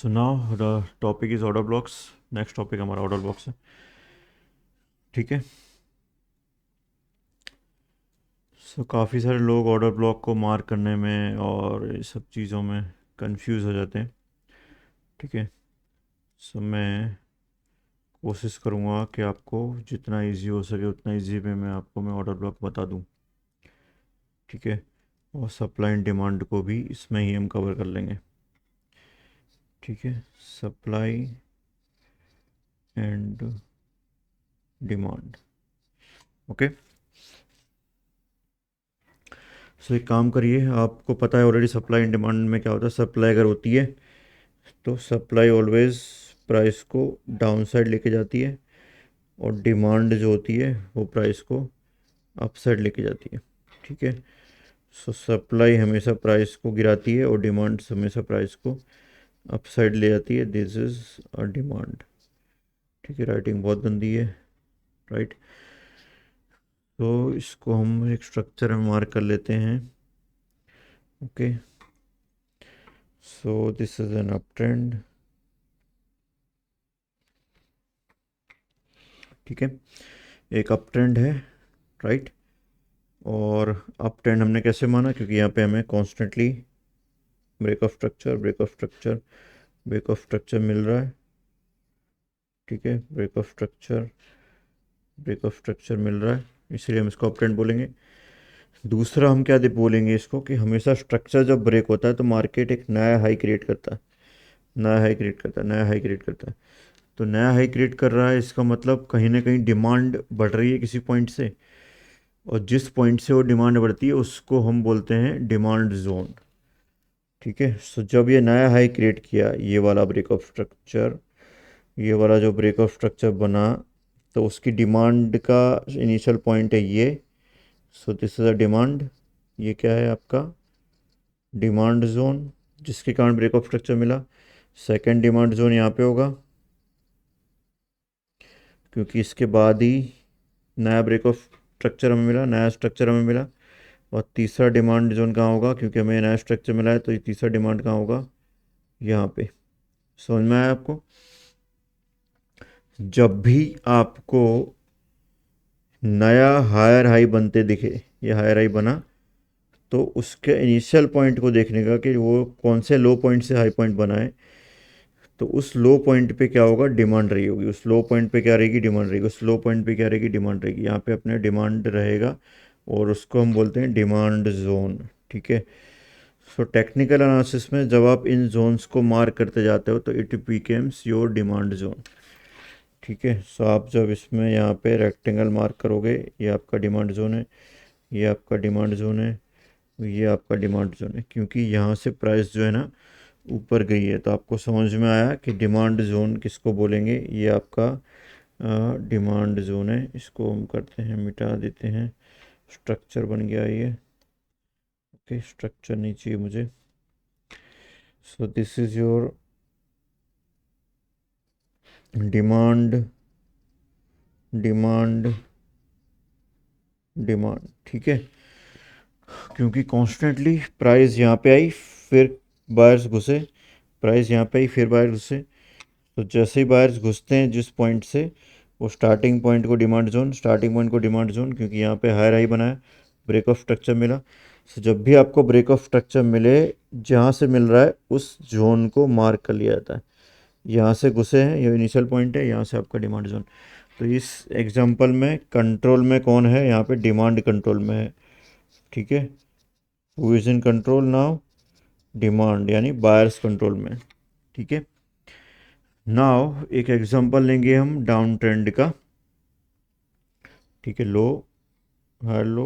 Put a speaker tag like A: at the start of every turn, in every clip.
A: So now the topic is order blocks. Next topic हमारा order blocks है. ठीक है. सो काफ़ी सारे लोग ऑर्डर ब्लॉक को मार्क करने में और ये सब चीज़ों में कंफ्यूज हो जाते हैं. ठीक है. सो मैं कोशिश करूँगा कि आपको जितना इजी हो सके उतना इजी में मैं ऑर्डर ब्लॉक बता दूँ. ठीक है. और सप्लाई एंड डिमांड को भी इसमें ही हम कवर कर लेंगे. ठीक है. Supply and demand. ओके. सो एक काम करिए, आपको पता है ऑलरेडी सप्लाई एंड डिमांड में क्या होता है. सप्लाई अगर होती है तो सप्लाई ऑलवेज प्राइस को डाउन साइड लेके जाती है और डिमांड जो होती है वो प्राइस को अप साइड लेके जाती है. ठीक है. सो सप्लाई हमेशा प्राइस को गिराती है और डिमांड हमेशा प्राइस को अप साइड ले जाती है. This is a demand. ठीक है. राइटिंग बहुत गंदी है. राइट. तो इसको हम एक स्ट्रक्चर में मार्क कर लेते हैं. Okay. So this is an up trend. ठीक है. एक अप ट्रेंड है. राइट. और अप ट्रेंड हमने कैसे माना, क्योंकि यहाँ पे हमें constantly break of structure break of structure break of structure मिल रहा है. ठीक है. Break of structure break of structure मिल रहा है, इसलिए हम इसको अप ट्रेंड बोलेंगे. दूसरा हम क्या बोलेंगे इसको, कि हमेशा स्ट्रक्चर जब ब्रेक होता है तो मार्केट एक नया हाई क्रिएट करता है. नया हाई क्रिएट करता है. नया हाई क्रिएट करता है. तो नया हाई क्रिएट कर रहा है, इसका मतलब कहीं ना कहीं डिमांड बढ़ रही है किसी पॉइंट से, और जिस पॉइंट से वो डिमांड बढ़ती है उसको हम बोलते हैं डिमांड जोन. ठीक है. सो जब ये नया हाई क्रिएट किया, ये वाला ब्रेक ऑफ स्ट्रक्चर, ये वाला जो ब्रेक ऑफ स्ट्रक्चर बना, तो उसकी डिमांड का इनिशियल पॉइंट है ये. सो दिस इज़ अ डिमांड. ये क्या है आपका डिमांड जोन, जिसके कारण ब्रेक ऑफ स्ट्रक्चर मिला. सेकंड डिमांड जोन यहाँ पे होगा, क्योंकि इसके बाद ही नया ब्रेक ऑफ स्ट्रक्चर हमें मिला, नया स्ट्रक्चर हमें मिला. और तीसरा डिमांड जोन कहाँ होगा, क्योंकि हमें नया स्ट्रक्चर मिला है, तो ये तीसरा डिमांड कहाँ होगा, यहाँ पे. समझ में आया आपको. जब भी आपको नया हायर हाई बनते दिखे, ये हायर हाई बना, तो उसके इनिशियल पॉइंट को देखने का कि वो कौन से लो पॉइंट से हाई पॉइंट बना है. तो उस लो पॉइंट पे क्या होगा, डिमांड रही होगी. उस लो पॉइंट पे क्या रहेगी, डिमांड रहेगी. उस लो पॉइंट पे क्या रहेगी, डिमांड रहेगी. यहाँ पे अपने डिमांड रहेगा और उसको हम बोलते हैं डिमांड जोन. ठीक है. सो टेक्निकल एनालिसिस में जब आप इन जोन्स को मार्क करते जाते हो तो it becomes your demand zone. ठीक है. सो आप जब इसमें यहाँ पे रेक्टेंगल मार्क करोगे, ये आपका डिमांड जोन है, ये आपका डिमांड जोन है, ये आपका डिमांड जोन है. क्योंकि यहाँ से प्राइस जो है ना ऊपर गई है, तो आपको समझ में आया कि डिमांड जोन किसको बोलेंगे. ये आपका डिमांड जोन है. इसको हम करते हैं, मिटा देते हैं. स्ट्रक्चर बन गया ये. ओके. स्ट्रक्चर नहीं चाहिए मुझे. सो this is your demand demand demand. ठीक है. क्योंकि कॉन्स्टेंटली प्राइस यहाँ पे आई, फिर बायर्स घुसे, प्राइस यहाँ पे आई, फिर बायर्स घुसे. तो जैसे ही बायर्स घुसते हैं जिस पॉइंट से, वो स्टार्टिंग पॉइंट को डिमांड जोन, स्टार्टिंग पॉइंट को डिमांड जोन, क्योंकि यहाँ पे हायर हाई बनाया, ब्रेक ऑफ स्ट्रक्चर मिला. सो जब भी आपको ब्रेक ऑफ स्ट्रक्चर मिले, जहाँ से मिल रहा है उस जोन को मार्क कर लिया जाता है. यहाँ से घुसे हैं, ये इनिशियल पॉइंट है, यहाँ से आपका डिमांड जोन. तो इस एग्जांपल में कंट्रोल में कौन है, यहाँ पे डिमांड कंट्रोल में है. ठीक है. Who is in control now, demand, यानी बायर्स कंट्रोल में. ठीक है. नाउ एक एग्जांपल लेंगे हम डाउन ट्रेंड का. ठीक है. लो हाई लो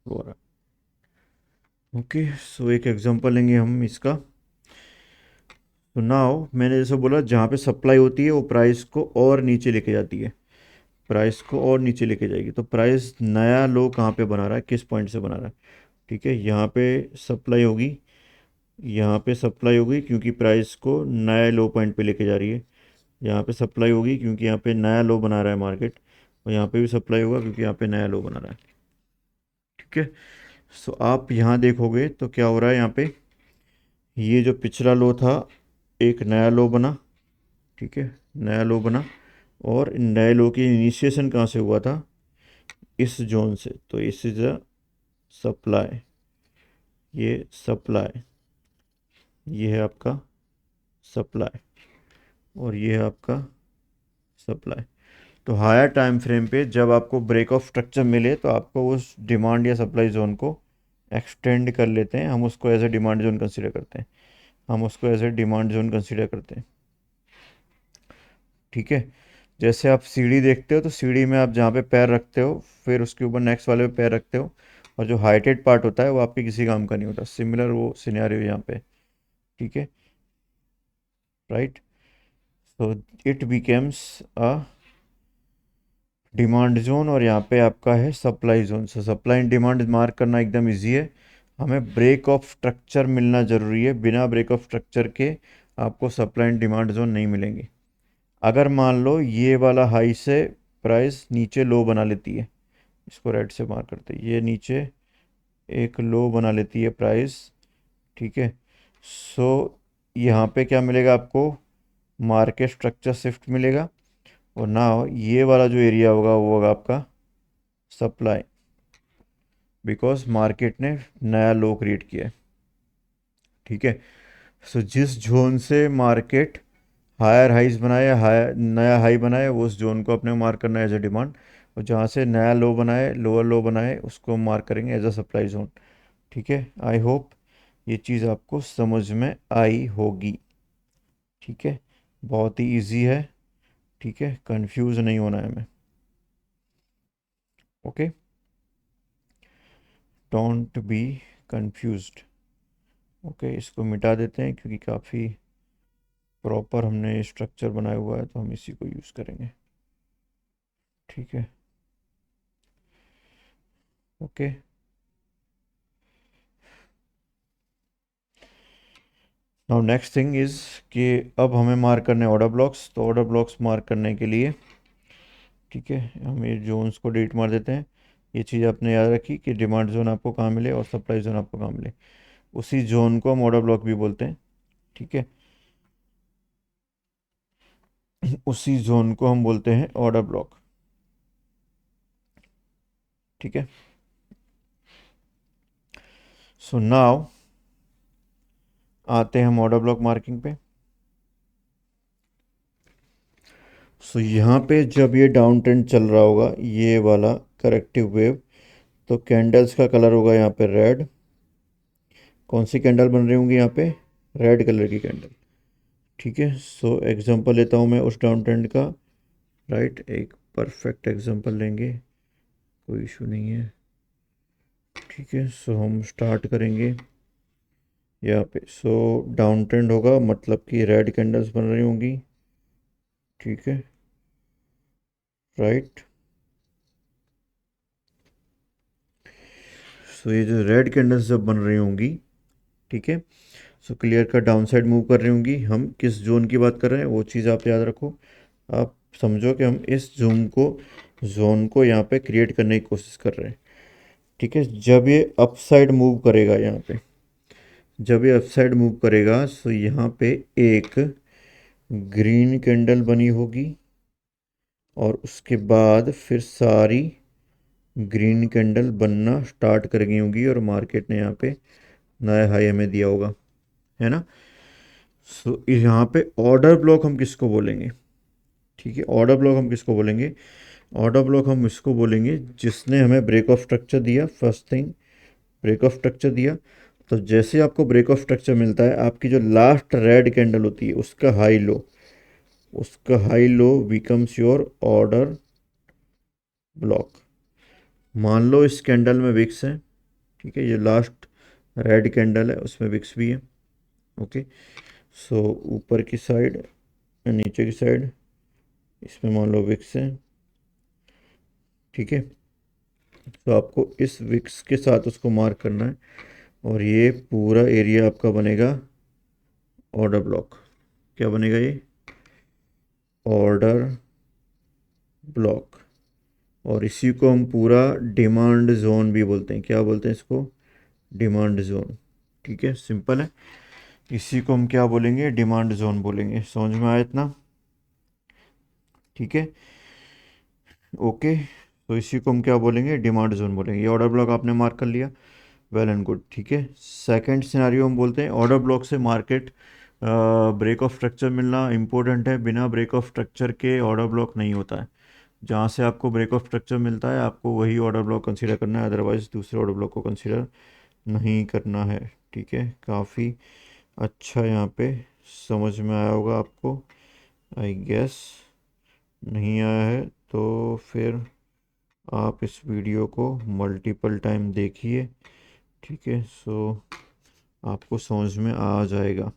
A: लो रहा. ओके. सो एक एग्जांपल लेंगे हम इसका. तो नाउ मैंने जैसे बोला, जहाँ पे सप्लाई होती है वो प्राइस को और नीचे लेके जाती है, प्राइस को और नीचे लेके जाएगी. तो प्राइस नया लो कहाँ पे बना रहा है, किस पॉइंट से बना रहा है. ठीक है. यहाँ पे सप्लाई होगी, यहाँ पे सप्लाई होगी क्योंकि प्राइस को नए लो पॉइंट पे लेके जा रही है. यहाँ पे सप्लाई होगी क्योंकि यहाँ पे नया लो बना रहा है मार्केट, और यहाँ पे भी सप्लाई होगा क्योंकि यहाँ पे नया लो बना रहा है. ठीक है. सो आप यहाँ देखोगे तो क्या हो रहा है, यहाँ पे ये जो पिछला लो था एक नया लो बना, ठीक है, नया लो बना, और नए लो की इनिशिएशन कहाँ से हुआ था, इस जोन से, तो इस इज अ सप्लाई, ये सप्लाई, ये है आपका सप्लाई, और ये है आपका सप्लाई। तो हायर टाइम फ्रेम पे जब आपको ब्रेक ऑफ स्ट्रक्चर मिले तो आपको उस डिमांड या सप्लाई जोन को एक्सटेंड कर लेते हैं, हम उसको as a demand zone consider करते हैं, हम उसको as a demand zone consider करते हैं, ठीक है। जैसे आप सीढ़ी देखते हो तो सीढ़ी में आप जहाँ पे पैर रखते हो फिर उसके ऊपर नेक्स्ट वाले पे पैर रखते हो, और जो हाइटेड पार्ट होता है वो आपके किसी काम का नहीं होता, सिमिलर वो सिनेरियो यहाँ पे, ठीक है, right. So it becomes a demand zone, और यहाँ पे आपका है supply zone. So supply and demand mark करना एकदम इजी है, हमें ब्रेक ऑफ स्ट्रक्चर मिलना ज़रूरी है, बिना ब्रेक ऑफ स्ट्रक्चर के आपको सप्लाई एंड डिमांड जोन नहीं मिलेंगे। अगर मान लो ये वाला हाई से प्राइस नीचे लो बना लेती है, इसको रेड से मार्क करते हैं, ये नीचे एक लो बना लेती है प्राइस, ठीक है। सो यहाँ पे क्या मिलेगा आपको, मार्केट स्ट्रक्चर शिफ्ट मिलेगा, और ना ये वाला जो एरिया होगा वो होगा आपका सप्लाई, बिकॉज मार्केट ने नया लो क्रिएट किया है, ठीक है। सो जिस जोन से मार्केट हायर हाइज बनाए, हायर नया हाई बनाए, वो उस जोन को अपने मार्क करना है एज ए डिमांड, और जहाँ से नया लो बनाए, लोअर लो बनाए, उसको मार्क करेंगे एज अ सप्लाई जोन, ठीक है। आई होप ये चीज़ आपको समझ में आई होगी, ठीक है, बहुत ही इजी है, ठीक है, कंफ्यूज नहीं होना है हमें, okay, don't be confused, okay. इसको मिटा देते हैं क्योंकि काफ़ी प्रॉपर हमने स्ट्रक्चर बनाया हुआ है, तो हम इसी को यूज़ करेंगे, ठीक है, okay. Now next thing is कि अब हमें मार्क करने हैं ऑर्डर ब्लॉक्स, तो ऑर्डर ब्लॉक्स मार्क करने के लिए, ठीक है, हम ये जोन्स को डिलीट मार देते हैं। ये चीज़ आपने याद रखी कि डिमांड जोन आपको कहाँ मिले और सप्लाई जोन आपको कहाँ मिले, उसी जोन को हम ऑर्डर ब्लॉक भी बोलते हैं, ठीक है। उसी जोन को हम बोलते हैं ऑर्डर ब्लॉक, ठीक है। सो नाउ आते हैं हम ऑर्डर ब्लॉक मार्किंग पे। सो यहाँ पे जब ये डाउन ट्रेंड चल रहा होगा, ये वाला करेक्टिव वेव, तो कैंडल्स का कलर होगा यहाँ पे रेड, कौन सी कैंडल बन रही होंगी यहाँ पे, रेड कलर की कैंडल, ठीक है। सो एग्जांपल लेता हूँ मैं उस डाउन ट्रेंड का, राइट, एक परफेक्ट एग्जांपल लेंगे, कोई इशू नहीं है, ठीक है। सो हम स्टार्ट करेंगे यहाँ पे। सो डाउन ट्रेंड होगा मतलब कि रेड कैंडल्स बन रही होंगी, ठीक है, राइट। सो ये जो रेड कैंडल्स जब बन रही होंगी, ठीक है, सो क्लियर का डाउन साइड मूव कर रही होंगी, हम किस जोन की बात कर रहे हैं वो चीज़ आप याद रखो, आप समझो कि हम इस जोन को यहाँ पे क्रिएट करने की कोशिश कर रहे हैं, ठीक है। जब ये अप साइड मूव करेगा यहाँ पे, जब ये अप साइड मूव करेगा, सो यहाँ पे एक ग्रीन कैंडल बनी होगी, और उसके बाद फिर सारी ग्रीन कैंडल बनना स्टार्ट कर गई होगी, और मार्केट ने यहाँ पे नया हाई हमें दिया होगा, है ना। सो यहाँ पे ऑर्डर ब्लॉक हम किसको बोलेंगे, ठीक है, ऑर्डर ब्लॉक हम किसको बोलेंगे, ऑर्डर ब्लॉक हम इसको बोलेंगे जिसने हमें ब्रेक ऑफ स्ट्रक्चर दिया, first thing break of structure दिया। तो जैसे आपको ब्रेक ऑफ स्ट्रक्चर मिलता है, आपकी जो लास्ट रेड कैंडल होती है उसका high low becomes your order block. मान लो इस कैंडल में विक्स है, ठीक है, ये लास्ट रेड कैंडल है उसमें विक्स भी है, ओके। सो ऊपर की साइड, नीचे की साइड, इसमें मान लो विक्स है, ठीक है। तो आपको इस विक्स के साथ उसको मार्क करना है, और ये पूरा एरिया आपका बनेगा ऑर्डर ब्लॉक। क्या बनेगा ये, ऑर्डर ब्लॉक, और इसी को हम पूरा डिमांड जोन भी बोलते हैं, क्या बोलते हैं इसको, डिमांड जोन, ठीक है, सिंपल है। इसी को हम क्या बोलेंगे, डिमांड जोन बोलेंगे। समझ में आया इतना? ठीक है, ओके। तो इसी को हम क्या बोलेंगे, डिमांड जोन बोलेंगे। ये ऑर्डर ब्लॉक आपने मार्क कर लिया, वेल एंड गुड। ठीक है, सेकंड सिनेरियो हम बोलते हैं ऑर्डर ब्लॉक से मार्केट ब्रेक ऑफ स्ट्रक्चर मिलना इम्पोर्टेंट है। बिना ब्रेक ऑफ स्ट्रक्चर के ऑर्डर ब्लॉक नहीं होता है। जहाँ से आपको ब्रेक ऑफ स्ट्रक्चर मिलता है आपको वही ऑर्डर ब्लॉक कंसीडर करना है, अदरवाइज दूसरे ऑर्डर ब्लॉक को कंसीडर नहीं करना है। ठीक है, काफ़ी अच्छा यहाँ पे समझ में आया होगा आपको, आई गेस। नहीं आया है तो फिर आप इस वीडियो को मल्टीपल टाइम देखिए। ठीक है, सो आपको समझ में आ जाएगा।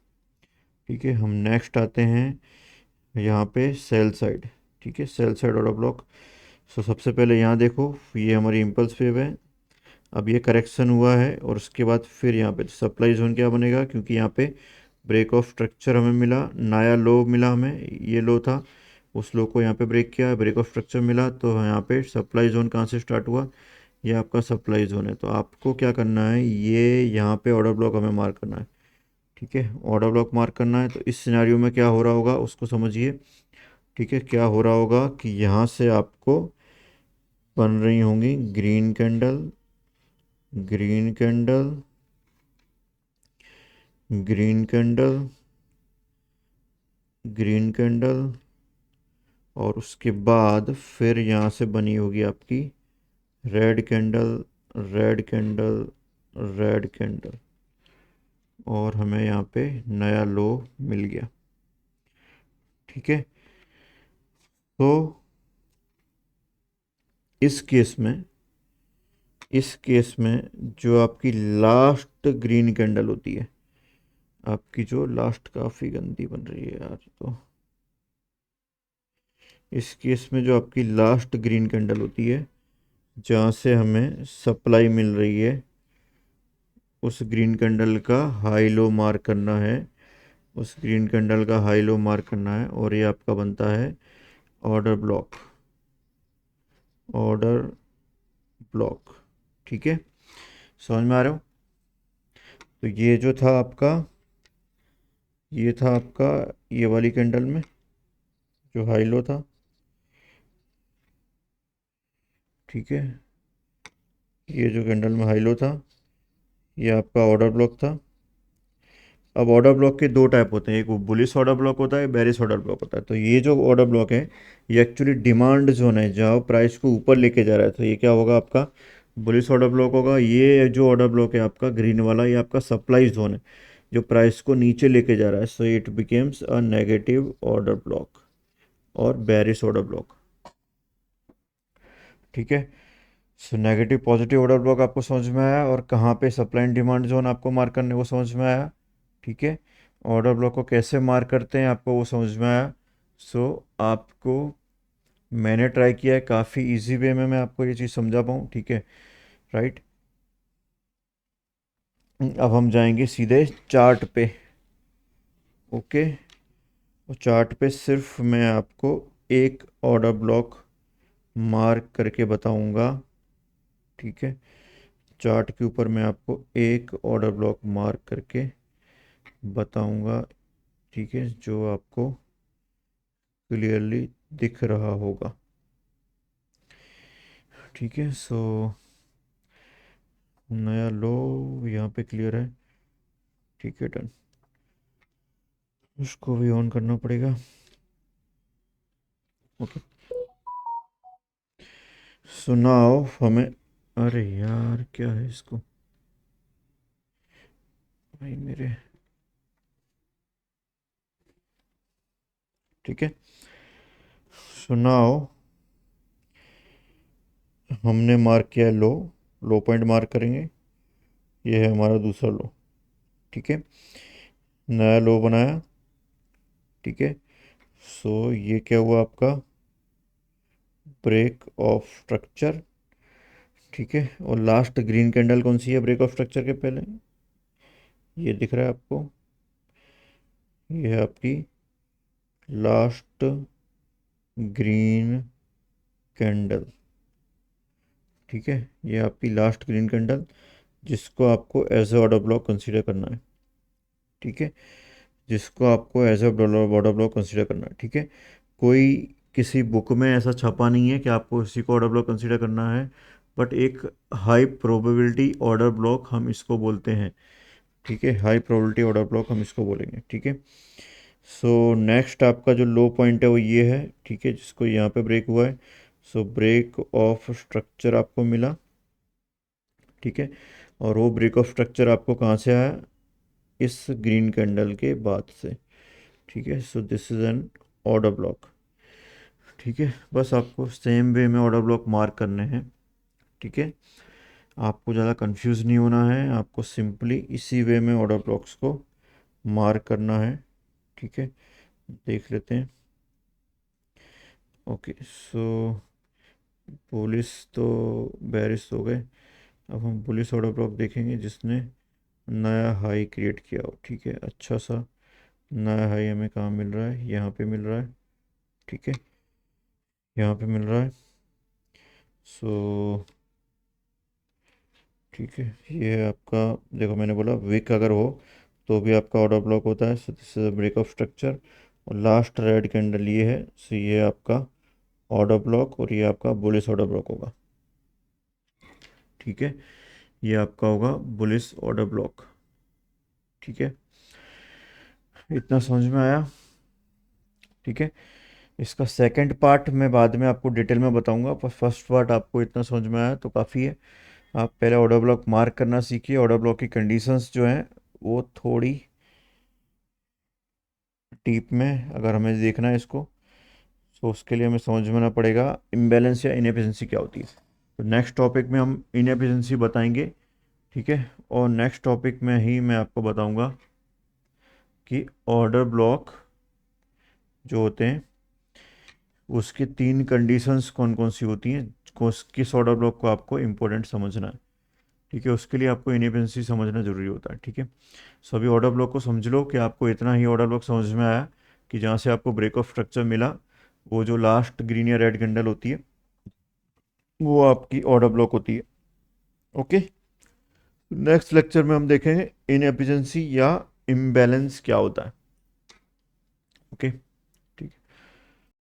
A: ठीक है, हम नेक्स्ट आते हैं यहाँ पे सेल साइड। ठीक है, सेल साइड ऑर्डर ब्लॉक। सो सबसे पहले यहाँ देखो, ये हमारी इम्पल्स वेव है। अब ये करेक्शन हुआ है और उसके बाद फिर यहाँ पे सप्लाई जोन क्या बनेगा, क्योंकि यहाँ पे ब्रेक ऑफ स्ट्रक्चर हमें मिला, नया लो मिला हमें, ये लो था, उस लो को यहाँ पे ब्रेक किया, ब्रेक ऑफ स्ट्रक्चर मिला, तो यहाँ पे सप्लाई जोन कहाँ से स्टार्ट हुआ, ये आपका सप्लाई जोन है। तो आपको क्या करना है, ये यहाँ पे ऑर्डर ब्लॉक हमें मार्क करना है। ठीक है, ऑर्डर ब्लॉक मार्क करना है। तो इस सिनेरियो में क्या हो रहा होगा उसको समझिए। ठीक है, क्या हो रहा होगा कि यहाँ से आपको बन रही होंगी green candle, green candle, green candle, green candle, और उसके बाद फिर यहाँ से बनी होगी आपकी red candle, red candle, red candle, और हमें यहाँ पे नया लो मिल गया। ठीक है, तो इस केस में, इस केस में जो आपकी लास्ट ग्रीन कैंडल होती है, आपकी जो लास्ट, काफ़ी गंदी बन रही है यार, तो इस केस में जो आपकी लास्ट ग्रीन कैंडल होती है जहाँ से हमें सप्लाई मिल रही है, उस ग्रीन कैंडल का हाई लो मार्क करना है, उस ग्रीन कैंडल का हाई लो मार्क करना है, और ये आपका बनता है ऑर्डर ब्लॉक, ऑर्डर ब्लॉक। ठीक है, समझ में आ रहा हो? तो ये जो था आपका, ये था आपका ये वाली कैंडल में जो हाई लो था। ठीक है, ये जो कैंडल में हाई लो था ये आपका ऑर्डर ब्लॉक था। अब ऑर्डर ब्लॉक के दो टाइप होते हैं, एक बुलिश ऑर्डर ब्लॉक होता है, बेरिश ऑर्डर ब्लॉक होता है। तो ये जो ऑर्डर ब्लॉक है ये एक्चुअली डिमांड जोन है, जहाँ प्राइस को ऊपर लेके जा रहा है, तो ये क्या होगा आपका बुलिश ऑर्डर ब्लॉक होगा। ये जो ऑर्डर ब्लॉक है आपका ग्रीन वाला, ये आपका सप्लाई जोन है जो प्राइस को नीचे लेके जा रहा है, so it becomes a negative order block और बेरिश ऑर्डर ब्लॉक। ठीक है, so negative positive order block आपको समझ में आया, और कहाँ पे सप्लाई एंड डिमांड जोन आपको मार्क करने वो समझ में आया। ठीक है, ऑर्डर ब्लॉक को कैसे मार्क करते हैं आपको वो समझ में आया। सो आपको, मैंने ट्राई किया है काफ़ी इजी वे में मैं आपको ये चीज़ समझा पाऊँ। ठीक है, राइट। अब हम जाएंगे सीधे चार्ट पे। ओके, और चार्ट पे सिर्फ मैं आपको एक ऑर्डर ब्लॉक मार्क करके बताऊंगा। ठीक है, चार्ट के ऊपर मैं आपको एक ऑर्डर ब्लॉक मार्क करके बताऊंगा। ठीक है, जो आपको क्लियरली दिख रहा होगा। ठीक है, सो नया लो यहाँ पे क्लियर है। ठीक है, डन। उसको भी ऑन करना पड़ेगा। ओके, सो नाउ हमें, अरे यार क्या है इसको, भाई मेरे। ठीक है, सो नाउ हमने मार्क किया लो, लो पॉइंट मार्क करेंगे, ये है हमारा दूसरा लो। ठीक है, नया लो बनाया। ठीक है, सो ये क्या हुआ आपका ब्रेक ऑफ स्ट्रक्चर। ठीक है, और लास्ट ग्रीन कैंडल कौन सी है ब्रेक ऑफ स्ट्रक्चर के पहले, ये दिख रहा है आपको, ये है आपकी लास्ट ग्रीन कैंडल। ठीक है, ये आपकी लास्ट ग्रीन कैंडल जिसको आपको as a order block consider करना है। ठीक है, जिसको आपको as a order block consider करना है। ठीक है, कोई किसी बुक में ऐसा छपा नहीं है कि आपको इसी को ऑर्डर ब्लॉक कंसीडर करना है, बट एक हाई प्रोबेबिलिटी ऑर्डर ब्लॉक हम इसको बोलते हैं। ठीक है, हाई प्रोबेबिलिटी ऑर्डर ब्लॉक हम इसको बोलेंगे। ठीक है, सो नेक्स्ट आपका जो लो पॉइंट है वो ये है। ठीक है, जिसको यहाँ पे ब्रेक हुआ है। सो ब्रेक ऑफ स्ट्रक्चर आपको मिला। ठीक है, और वो ब्रेक ऑफ स्ट्रक्चर आपको कहाँ से आया, इस ग्रीन कैंडल के बाद से। ठीक है, so this is an order block. ठीक है, बस आपको सेम वे में ऑर्डर ब्लॉक मार्क करने हैं। ठीक है, आपको ज़्यादा कंफ्यूज नहीं होना है, आपको सिंपली इसी वे में ऑर्डर ब्लॉक्स को मार्क करना है। ठीक है, देख लेते हैं। ओके, सो पुलिस तो बैरिस हो गए। अब हम पुलिस ऑर्डर ब्लॉक देखेंगे जिसने नया हाई क्रिएट किया हो। ठीक है, अच्छा सा नया हाई हमें कहाँ मिल रहा है, यहाँ पे मिल रहा है। ठीक है, यहाँ पे मिल रहा है। सो ठीक है, ये है आपका, देखो मैंने बोला वीक अगर हो तो भी आपका ऑर्डर ब्लॉक होता है। So this is break of structure, और लास्ट रेड कैंडल ये है। सो ये आपका ऑर्डर ब्लॉक, और ये आपका बुलिश ऑर्डर ब्लॉक होगा। ठीक है, ये आपका होगा बुलिश ऑर्डर ब्लॉक। ठीक है, इतना समझ में आया। ठीक है, इसका सेकंड पार्ट मैं बाद में आपको डिटेल में बताऊंगा, पर फर्स्ट पार्ट आपको इतना समझ में आया तो काफ़ी है। आप पहले ऑर्डर ब्लॉक मार्क करना सीखिए। ऑर्डर ब्लॉक की कंडीशंस जो हैं वो थोड़ी डीप में अगर हमें देखना है इसको, तो उसके लिए हमें समझना पड़ेगा इम्बैलेंस या इनएफिशिएंसी क्या होती है। तो नेक्स्ट टॉपिक में हम इनएफिशिएंसी बताएंगे। ठीक है, और नेक्स्ट टॉपिक में ही मैं आपको बताऊंगा कि ऑर्डर ब्लॉक जो होते हैं उसकी तीन कंडीशंस कौन कौन सी होती हैं, किस ऑर्डर ब्लॉक को आपको इम्पोर्टेंट समझना है। ठीक है, उसके लिए आपको इनएफिशिएंसी समझना ज़रूरी होता है। ठीक है, सभी ऑर्डर ब्लॉक को समझ लो कि आपको इतना ही ऑर्डर ब्लॉक समझ में आया कि जहाँ से आपको ब्रेक ऑफ स्ट्रक्चर मिला, वो जो लास्ट ग्रीन या रेड कैंडल होती है वो आपकी ऑर्डर ब्लॉक होती है। ओके, नेक्स्ट लेक्चर में हम देखेंगे इनएफिशिएंसी या इम्बैलेंस क्या होता है। ओके।